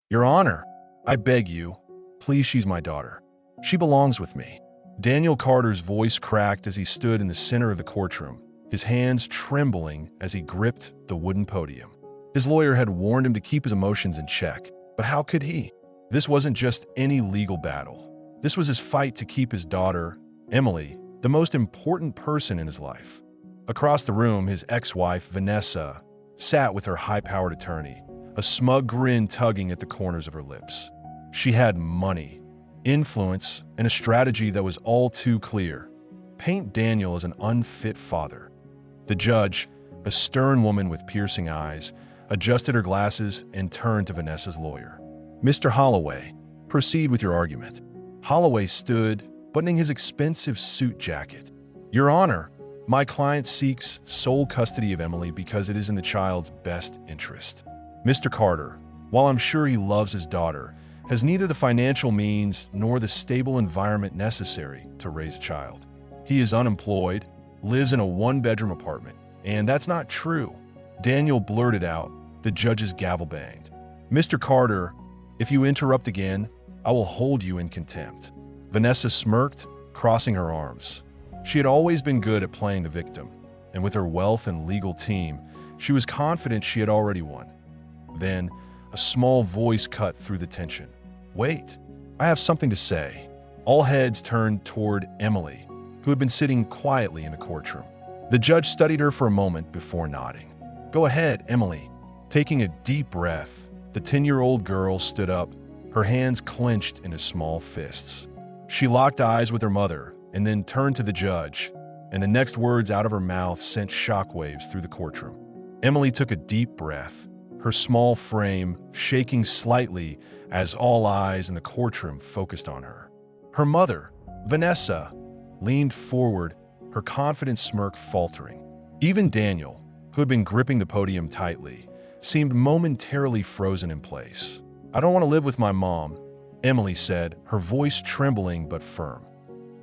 Your Honor, I beg you, please, she's my daughter. She belongs with me. Daniel Carter's voice cracked as he stood in the center of the courtroom, his hands trembling as he gripped the wooden podium. His lawyer had warned him to keep his emotions in check, but how could he? This wasn't just any legal battle. This was his fight to keep his daughter, Emily, the most important person in his life. Across the room, his ex-wife, Vanessa, sat with her high-powered attorney, a smug grin tugging at the corners of her lips. She had money, influence, and a strategy that was all too clear. Paint Daniel as an unfit father. The judge, a stern woman with piercing eyes, adjusted her glasses and turned to Vanessa's lawyer. Mr. Holloway, proceed with your argument. Holloway stood, buttoning his expensive suit jacket. Your Honor, my client seeks sole custody of Emily because it is in the child's best interest. Mr. Carter, while I'm sure he loves his daughter, has neither the financial means nor the stable environment necessary to raise a child. He is unemployed, lives in a one-bedroom apartment, and that's not true. Daniel blurted out, the judge's gavel banged. Mr. Carter, if you interrupt again, I will hold you in contempt. Vanessa smirked, crossing her arms. She had always been good at playing the victim, and with her wealth and legal team, she was confident she had already won. Then, a small voice cut through the tension. Wait, I have something to say. All heads turned toward Emily, who had been sitting quietly in the courtroom. The judge studied her for a moment before nodding. Go ahead, Emily. Taking a deep breath, the 10-year-old girl stood up, her hands clenched into small fists. She locked eyes with her mother and then turned to the judge, and the next words out of her mouth sent shockwaves through the courtroom. Emily took a deep breath, her small frame shaking slightly as all eyes in the courtroom focused on her. Her mother, Vanessa, leaned forward, her confident smirk faltering. Even Daniel, who had been gripping the podium tightly, seemed momentarily frozen in place. I don't want to live with my mom, Emily said, her voice trembling but firm.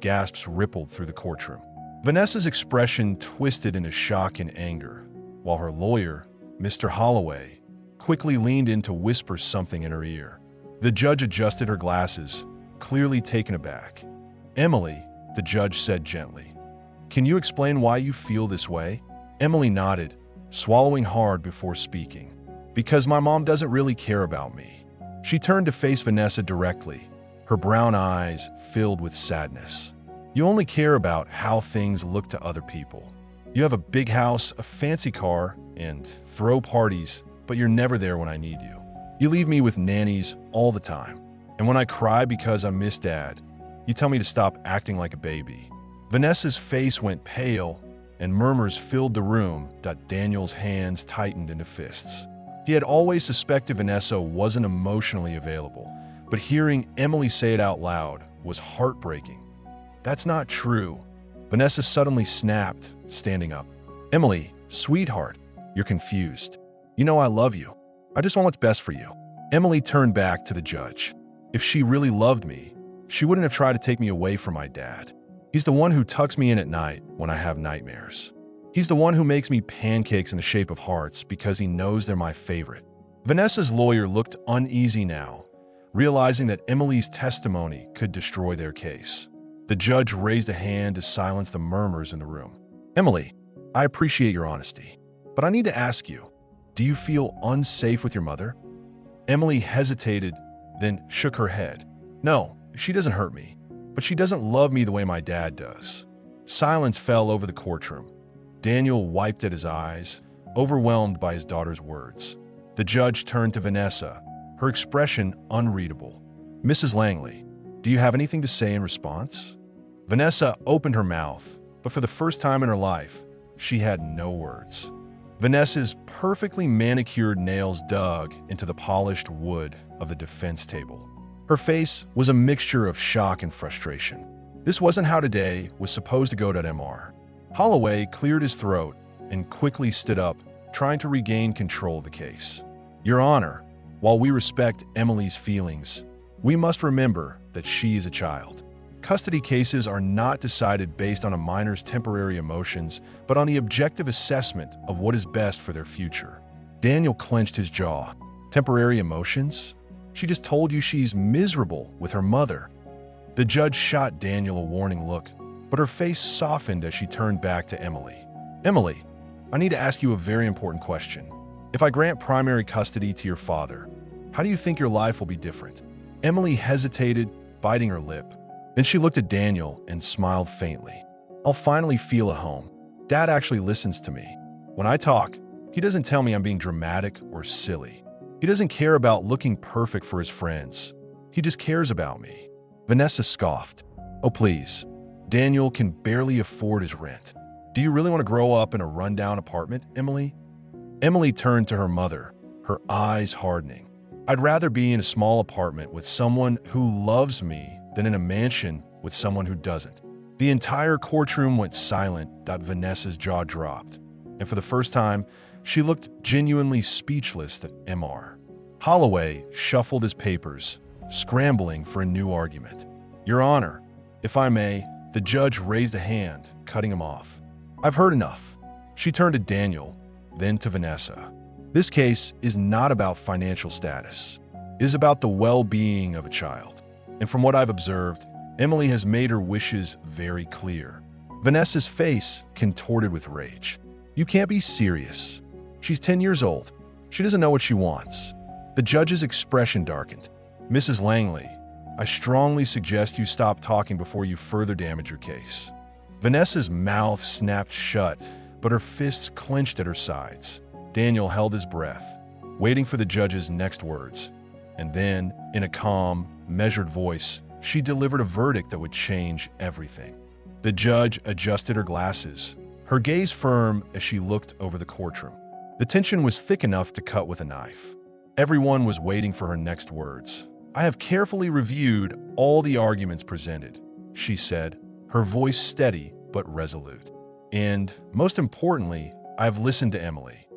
Gasps rippled through the courtroom. Vanessa's expression twisted into shock and anger, while her lawyer, Mr. Holloway, quickly leaned in to whisper something in her ear. The judge adjusted her glasses, clearly taken aback. Emily, the judge said gently, can you explain why you feel this way? Emily nodded, swallowing hard before speaking. Because my mom doesn't really care about me. She turned to face Vanessa directly, her brown eyes filled with sadness. You only care about how things look to other people. You have a big house, a fancy car, and throw parties, but you're never there when I need you. You leave me with nannies all the time. And when I cry because I miss Dad, you tell me to stop acting like a baby. Vanessa's face went pale, and murmurs filled the room. Daniel's hands tightened into fists. He had always suspected Vanessa wasn't emotionally available, but hearing Emily say it out loud was heartbreaking. That's not true. Vanessa suddenly snapped, standing up. Emily, sweetheart, you're confused. You know I love you. I just want what's best for you. Emily turned back to the judge. If she really loved me, she wouldn't have tried to take me away from my dad. He's the one who tucks me in at night when I have nightmares. He's the one who makes me pancakes in the shape of hearts because he knows they're my favorite. Vanessa's lawyer looked uneasy now, realizing that Emily's testimony could destroy their case. The judge raised a hand to silence the murmurs in the room. Emily, I appreciate your honesty, but I need to ask you, do you feel unsafe with your mother? Emily hesitated, then shook her head. No, she doesn't hurt me, but she doesn't love me the way my dad does. Silence fell over the courtroom. Daniel wiped at his eyes, overwhelmed by his daughter's words. The judge turned to Vanessa, her expression unreadable. Mrs. Langley, do you have anything to say in response? Vanessa opened her mouth, but for the first time in her life, she had no words. Vanessa's perfectly manicured nails dug into the polished wood of the defense table. Her face was a mixture of shock and frustration. This wasn't how today was supposed to go. Mr. Holloway cleared his throat and quickly stood up, trying to regain control of the case. Your Honor, while we respect Emily's feelings, we must remember that she is a child. Custody cases are not decided based on a minor's temporary emotions, but on the objective assessment of what is best for their future. Daniel clenched his jaw. Temporary emotions? She just told you she's miserable with her mother." The judge shot Daniel a warning look, but her face softened as she turned back to Emily. "Emily, I need to ask you a very important question. If I grant primary custody to your father, how do you think your life will be different?" Emily hesitated, biting her lip. Then she looked at Daniel and smiled faintly. "I'll finally feel at home. Dad actually listens to me. When I talk, he doesn't tell me I'm being dramatic or silly. He doesn't care about looking perfect for his friends. He just cares about me." Vanessa scoffed. "Oh, please. Daniel can barely afford his rent. Do you really want to grow up in a rundown apartment, Emily?" Emily turned to her mother, her eyes hardening. "I'd rather be in a small apartment with someone who loves me than in a mansion with someone who doesn't." The entire courtroom went silent. Vanessa's jaw dropped, and for the first time, she looked genuinely speechless at MR. Holloway shuffled his papers, scrambling for a new argument. "Your Honor, if I may," the judge raised a hand, cutting him off. "I've heard enough." She turned to Daniel, then to Vanessa. "This case is not about financial status. It is about the well-being of a child. And from what I've observed, Emily has made her wishes very clear." Vanessa's face contorted with rage. "You can't be serious. She's 10 years old. She doesn't know what she wants." The judge's expression darkened. "Mrs. Langley, I strongly suggest you stop talking before you further damage your case." Vanessa's mouth snapped shut, but her fists clenched at her sides. Daniel held his breath, waiting for the judge's next words. And then, in a calm, measured voice, she delivered a verdict that would change everything. The judge adjusted her glasses, her gaze firm as she looked over the courtroom. The tension was thick enough to cut with a knife. Everyone was waiting for her next words. "I have carefully reviewed all the arguments presented," she said, her voice steady but resolute. "And, most importantly, I have listened to Emily."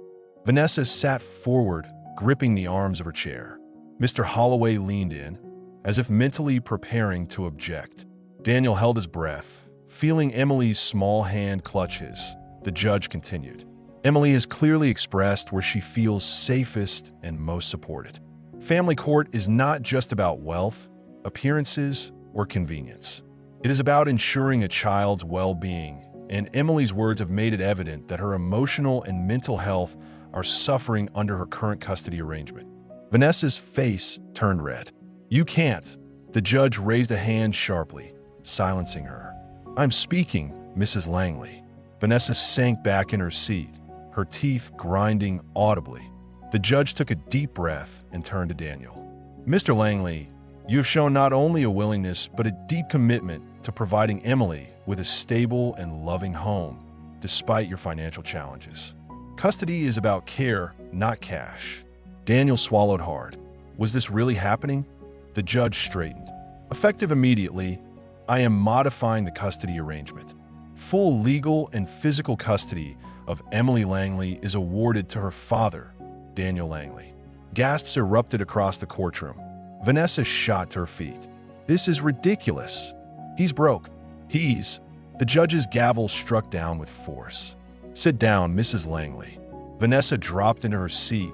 Vanessa sat forward, gripping the arms of her chair. Mr. Holloway leaned in, as if mentally preparing to object. Daniel held his breath, feeling Emily's small hand clutch his. The judge continued. "Emily has clearly expressed where she feels safest and most supported. Family court is not just about wealth, appearances, or convenience. It is about ensuring a child's well-being, and Emily's words have made it evident that her emotional and mental health are suffering under her current custody arrangement." Vanessa's face turned red. "You can't." The judge raised a hand sharply, silencing her. "I'm speaking, Mrs. Langley." Vanessa sank back in her seat, her teeth grinding audibly. The judge took a deep breath and turned to Daniel. "Mr. Langley, you have shown not only a willingness but a deep commitment to providing Emily with a stable and loving home, despite your financial challenges. Custody is about care, not cash." Daniel swallowed hard. Was this really happening? The judge straightened. "Effective immediately, I am modifying the custody arrangement. Full legal and physical custody of Emily Langley is awarded to her father, Daniel Langley." Gasps erupted across the courtroom. Vanessa shot to her feet. "This is ridiculous. He's broke. He's..." The judge's gavel struck down with force. "Sit down, Mrs. Langley." Vanessa dropped into her seat,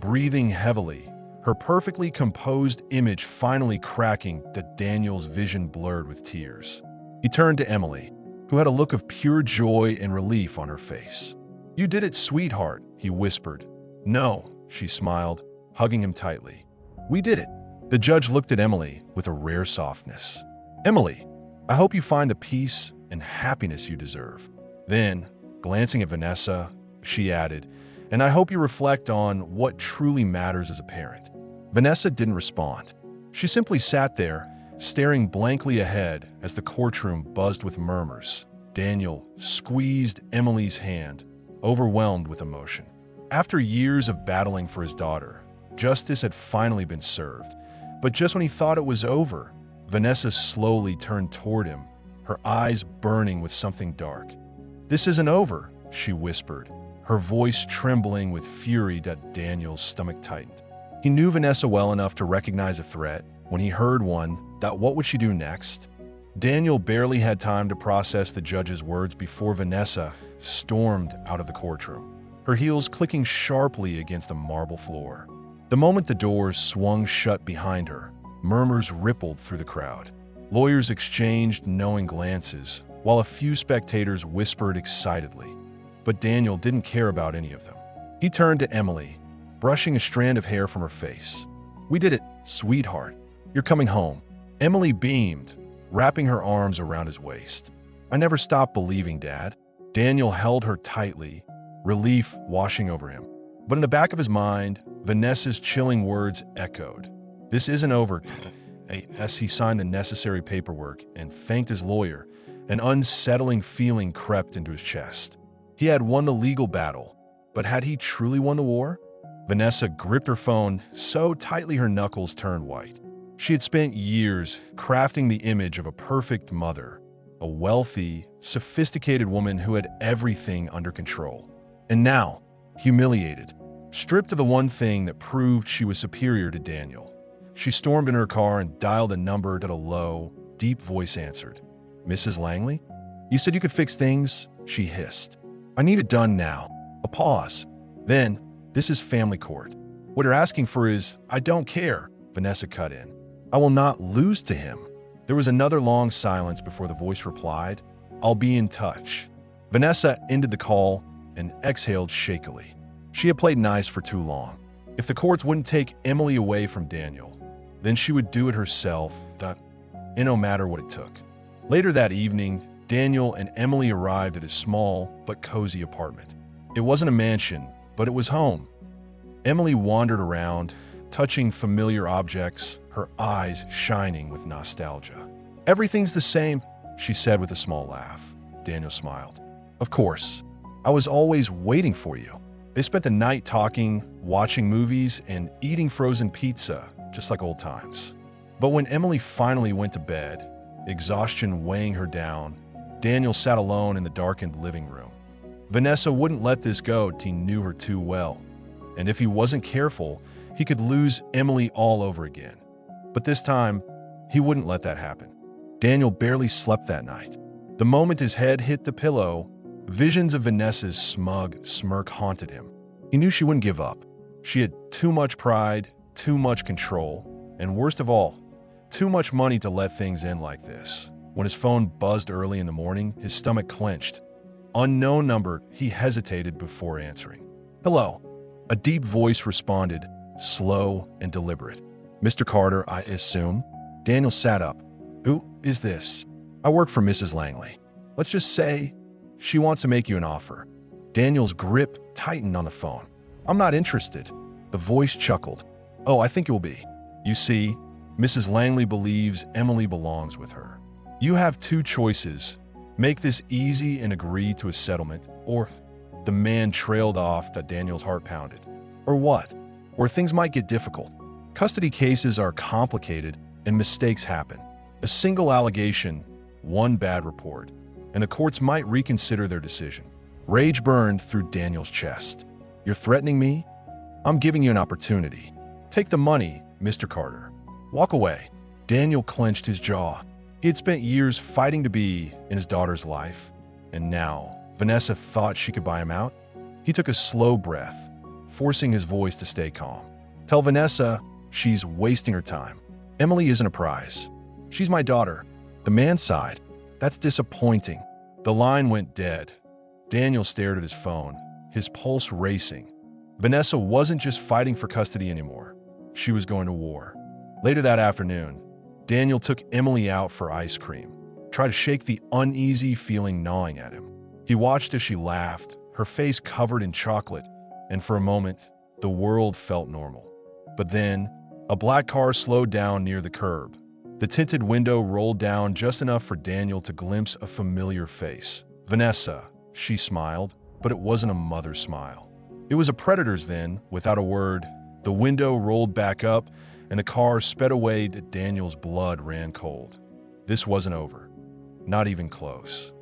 breathing heavily, her perfectly composed image finally cracking that Daniel's vision blurred with tears. He turned to Emily, who had a look of pure joy and relief on her face. "You did it, sweetheart," he whispered. "No," she smiled, hugging him tightly. "We did it." The judge looked at Emily with a rare softness. "Emily, I hope you find the peace and happiness you deserve." Then, glancing at Vanessa, she added, "And I hope you reflect on what truly matters as a parent." Vanessa didn't respond. She simply sat there, staring blankly ahead as the courtroom buzzed with murmurs. Daniel squeezed Emily's hand, overwhelmed with emotion. After years of battling for his daughter, justice had finally been served. But just when he thought it was over, Vanessa slowly turned toward him, her eyes burning with something dark. "This isn't over," she whispered, her voice trembling with fury that Daniel's stomach tightened. He knew Vanessa well enough to recognize a threat. When he heard one, that what would she do next? Daniel barely had time to process the judge's words before Vanessa stormed out of the courtroom, her heels clicking sharply against the marble floor. The moment the doors swung shut behind her, murmurs rippled through the crowd. Lawyers exchanged knowing glances, while a few spectators whispered excitedly. But Daniel didn't care about any of them. He turned to Emily, brushing a strand of hair from her face. "We did it, sweetheart. You're coming home." Emily beamed, wrapping her arms around his waist. "I never stopped believing, Dad." Daniel held her tightly, relief washing over him. But in the back of his mind, Vanessa's chilling words echoed. "This isn't over." As he signed the necessary paperwork and thanked his lawyer, an unsettling feeling crept into his chest. He had won the legal battle, but had he truly won the war? Vanessa gripped her phone so tightly her knuckles turned white. She had spent years crafting the image of a perfect mother, a wealthy, sophisticated woman who had everything under control. And now, humiliated, stripped of the one thing that proved she was superior to Daniel, she stormed in her car and dialed a number that a low, deep voice answered. "Mrs. Langley? You said you could fix things?" she hissed. "I need it done now." A pause. Then, "This is family court. What you're asking for is, I don't care," Vanessa cut in. "I will not lose to him." There was another long silence before the voice replied, "I'll be in touch." Vanessa ended the call and exhaled shakily. She had played nice for too long. If the courts wouldn't take Emily away from Daniel, then she would do it herself, and no matter what it took. Later that evening, Daniel and Emily arrived at his small but cozy apartment. It wasn't a mansion, but it was home. Emily wandered around, touching familiar objects, her eyes shining with nostalgia. "Everything's the same," she said with a small laugh. Daniel smiled. "Of course. I was always waiting for you." They spent the night talking, watching movies, and eating frozen pizza, just like old times. But when Emily finally went to bed, exhaustion weighing her down, Daniel sat alone in the darkened living room. Vanessa wouldn't let this go. He knew her too well. And if he wasn't careful, he could lose Emily all over again. But this time, he wouldn't let that happen. Daniel barely slept that night. The moment his head hit the pillow, visions of Vanessa's smug smirk haunted him. He knew she wouldn't give up. She had too much pride, too much control, and worst of all, too much money to let things end like this. When his phone buzzed early in the morning, his stomach clenched. Unknown number, he hesitated before answering. "Hello." A deep voice responded, slow and deliberate. "Mr. Carter, I assume?" Daniel sat up. "Who is this?" "I work for Mrs. Langley. Let's just say she wants to make you an offer." Daniel's grip tightened on the phone. "I'm not interested." The voice chuckled. "Oh, I think you'll be. You see, Mrs. Langley believes Emily belongs with her. You have two choices. Make this easy and agree to a settlement, or..." The man trailed off that Daniel's heart pounded. "Or what? Or things might get difficult. Custody cases are complicated and mistakes happen. A single allegation, one bad report, and the courts might reconsider their decision." Rage burned through Daniel's chest. "You're threatening me? I'm giving you an opportunity. Take the money, Mr. Carter. Walk away." Daniel clenched his jaw. He had spent years fighting to be in his daughter's life, and now Vanessa thought she could buy him out. He took a slow breath, forcing his voice to stay calm. "Tell Vanessa she's wasting her time. Emily isn't a prize. She's my daughter." The man sighed. "That's disappointing." The line went dead. Daniel stared at his phone, his pulse racing. Vanessa wasn't just fighting for custody anymore. She was going to war. Later that afternoon, Daniel took Emily out for ice cream, tried to shake the uneasy feeling gnawing at him. He watched as she laughed, her face covered in chocolate, and for a moment, the world felt normal. But then, a black car slowed down near the curb. The tinted window rolled down just enough for Daniel to glimpse a familiar face. "Vanessa," she smiled, but it wasn't a mother's smile. It was a predator's then, without a word. The window rolled back up, and the car sped away. Daniel's blood ran cold. This wasn't over. Not even close.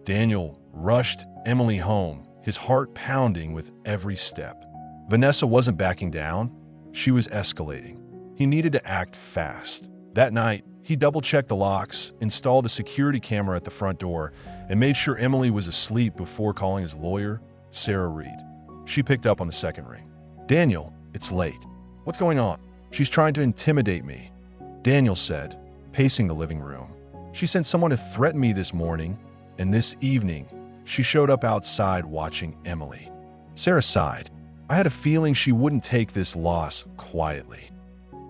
Daniel rushed Emily home, his heart pounding with every step. Vanessa wasn't backing down. She was escalating. He needed to act fast. That night, he double-checked the locks, installed a security camera at the front door, and made sure Emily was asleep before calling his lawyer, Sarah Reed. She picked up on the second ring. "Daniel, it's late." What's going on? She's trying to intimidate me, Daniel said, pacing the living room. She sent someone to threaten me this morning, and this evening, she showed up outside watching Emily. Sarah sighed. I had a feeling she wouldn't take this loss quietly.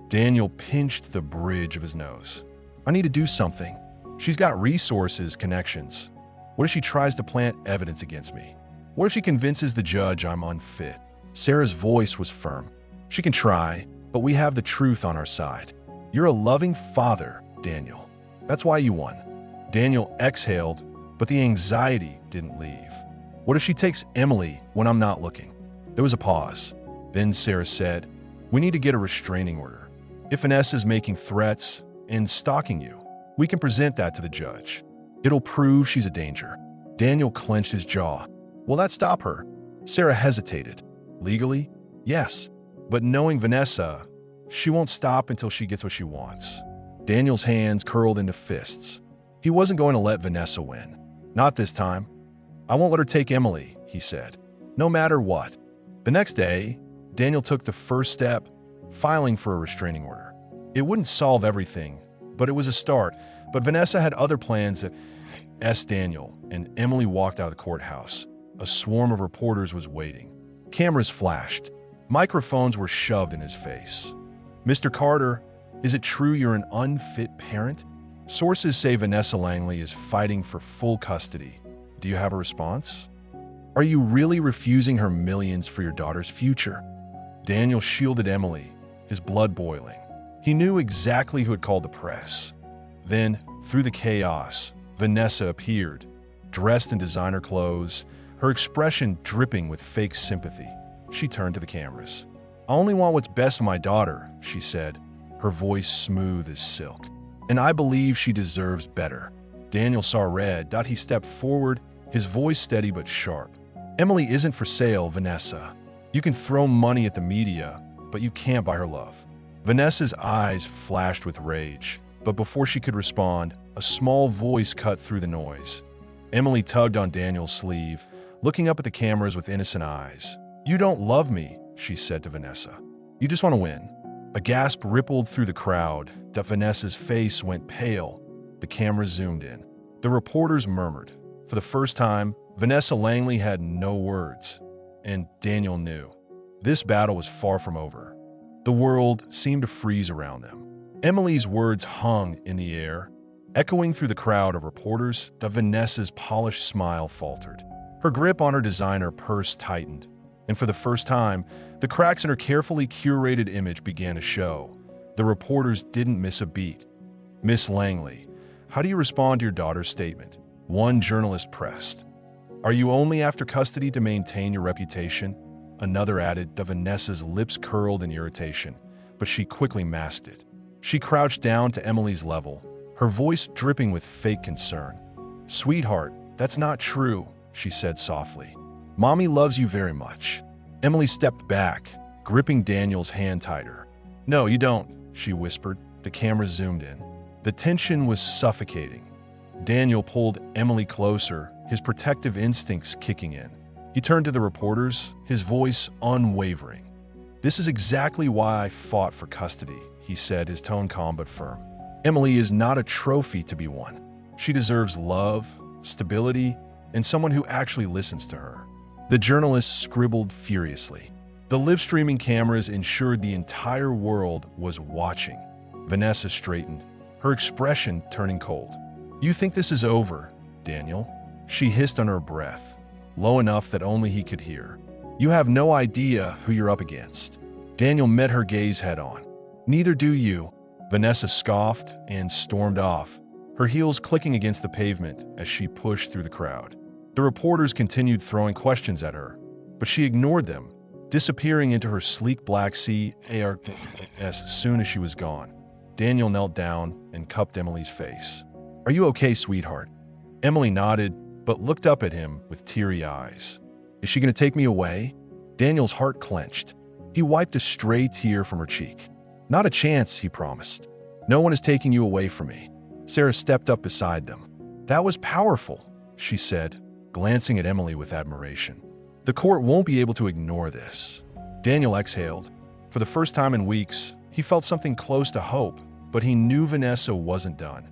Daniel pinched the bridge of his nose. I need to do something. She's got resources, connections. What if she tries to plant evidence against me? What if she convinces the judge I'm unfit? Sarah's voice was firm. She can try, but we have the truth on our side. You're a loving father, Daniel. That's why you won. Daniel exhaled, but the anxiety didn't leave. What if she takes Emily when I'm not looking? There was a pause. Then Sarah said, we need to get a restraining order. If Vanessa's making threats and stalking you, we can present that to the judge. It'll prove she's a danger. Daniel clenched his jaw. Will that stop her? Sarah hesitated. Legally? Yes. But knowing Vanessa, she won't stop until she gets what she wants. Daniel's hands curled into fists. He wasn't going to let Vanessa win. Not this time. I won't let her take Emily, he said. No matter what. The next day, Daniel took the first step, filing for a restraining order. It wouldn't solve everything, but it was a start. But Vanessa had other plans that Daniel and Emily walked out of the courthouse. A swarm of reporters was waiting. Cameras flashed. Microphones were shoved in his face. Mr. Carter, is it true you're an unfit parent? Sources say Vanessa Langley is fighting for full custody. Do you have a response? Are you really refusing her millions for your daughter's future? Daniel shielded Emily, his blood boiling. He knew exactly who had called the press. Then, through the chaos, Vanessa appeared, dressed in designer clothes, her expression dripping with fake sympathy. She turned to the cameras. I only want what's best for my daughter, she said, her voice smooth as silk. And I believe she deserves better. Daniel saw red. He stepped forward, his voice steady but sharp. Emily isn't for sale, Vanessa. You can throw money at the media, but you can't buy her love. Vanessa's eyes flashed with rage, but before she could respond, a small voice cut through the noise. Emily tugged on Daniel's sleeve, looking up at the cameras with innocent eyes. You don't love me, she said to Vanessa. You just want to win. A gasp rippled through the crowd. Vanessa's face went pale. The cameras zoomed in. The reporters murmured. For the first time, Vanessa Langley had no words. And Daniel knew. This battle was far from over. The world seemed to freeze around them. Emily's words hung in the air, echoing through the crowd of reporters. Vanessa's polished smile faltered. Her grip on her designer purse tightened. And for the first time, the cracks in her carefully curated image began to show. The reporters didn't miss a beat. Miss Langley, how do you respond to your daughter's statement? One journalist pressed. Are you only after custody to maintain your reputation? Another added. Vanessa's lips curled in irritation, but she quickly masked it. She crouched down to Emily's level, her voice dripping with fake concern. Sweetheart, that's not true, she said softly. Mommy loves you very much. Emily stepped back, gripping Daniel's hand tighter. No, you don't, she whispered. The camera zoomed in. The tension was suffocating. Daniel pulled Emily closer, his protective instincts kicking in. He turned to the reporters, his voice unwavering. This is exactly why I fought for custody, he said, his tone calm but firm. Emily is not a trophy to be won. She deserves love, stability, and someone who actually listens to her. The journalists scribbled furiously. The live-streaming cameras ensured the entire world was watching. Vanessa straightened, her expression turning cold. You think this is over, Daniel? She hissed under her breath, low enough that only he could hear. You have no idea who you're up against. Daniel met her gaze head-on. Neither do you. Vanessa scoffed and stormed off, her heels clicking against the pavement as she pushed through the crowd. The reporters continued throwing questions at her, but she ignored them, disappearing into her sleek black CARS as soon as she was gone. Daniel knelt down and cupped Emily's face. Are you okay, sweetheart? Emily nodded, but looked up at him with teary eyes. Is she going to take me away? Daniel's heart clenched. He wiped a stray tear from her cheek. Not a chance, he promised. No one is taking you away from me. Sarah stepped up beside them. That was powerful, she said, glancing at Emily with admiration. The court won't be able to ignore this. Daniel exhaled. For the first time in weeks, he felt something close to hope, but he knew Vanessa wasn't done,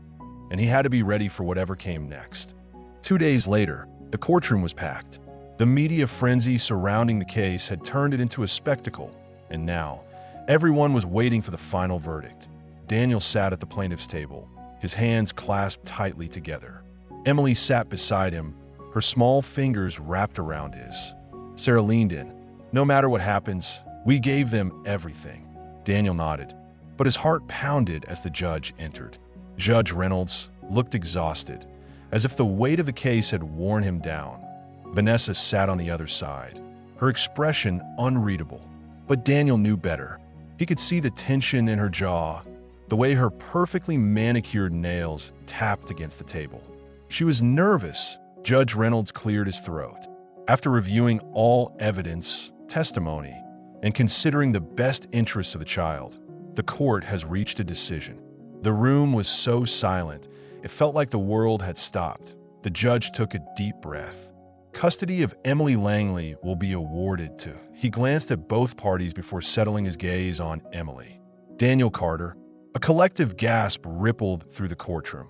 and he had to be ready for whatever came next. 2 days later, the courtroom was packed. The media frenzy surrounding the case had turned it into a spectacle, and now, everyone was waiting for the final verdict. Daniel sat at the plaintiff's table, his hands clasped tightly together. Emily sat beside him, her small fingers wrapped around his. Sarah leaned in. "No matter what happens, we gave them everything." Daniel nodded, but his heart pounded as the judge entered. Judge Reynolds looked exhausted, as if the weight of the case had worn him down. Vanessa sat on the other side, her expression unreadable. But Daniel knew better. He could see the tension in her jaw, the way her perfectly manicured nails tapped against the table. She was nervous. Judge Reynolds cleared his throat. After reviewing all evidence, testimony, and considering the best interests of the child, the court has reached a decision. The room was so silent, it felt like the world had stopped. The judge took a deep breath. Custody of Emily Langley will be awarded to. He glanced at both parties before settling his gaze on Emily. Daniel Carter. A collective gasp rippled through the courtroom.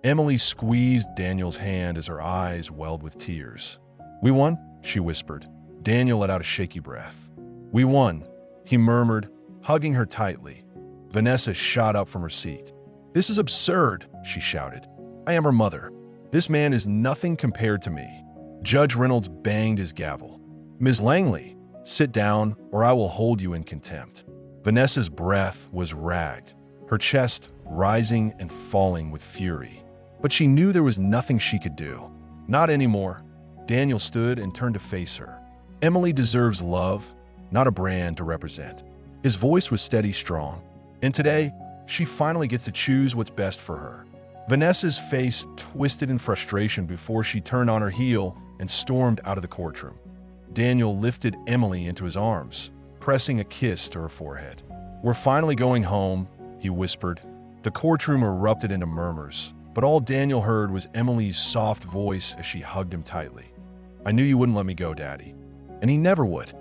Emily squeezed Daniel's hand as her eyes welled with tears. "We won," she whispered. Daniel let out a shaky breath. "We won," he murmured, hugging her tightly. Vanessa shot up from her seat. "This is absurd," she shouted. "I am her mother. This man is nothing compared to me." Judge Reynolds banged his gavel. "Ms. Langley, sit down or I will hold you in contempt." Vanessa's breath was ragged, her chest rising and falling with fury. But she knew there was nothing she could do. Not anymore. Daniel stood and turned to face her. "Emily deserves love, not a brand to represent." His voice was steady, strong. "And today, she finally gets to choose what's best for her." Vanessa's face twisted in frustration before she turned on her heel and stormed out of the courtroom. Daniel lifted Emily into his arms, pressing a kiss to her forehead. "We're finally going home," he whispered. The courtroom erupted into murmurs, but all Daniel heard was Emily's soft voice as she hugged him tightly. "I knew you wouldn't let me go, Daddy." And he never would.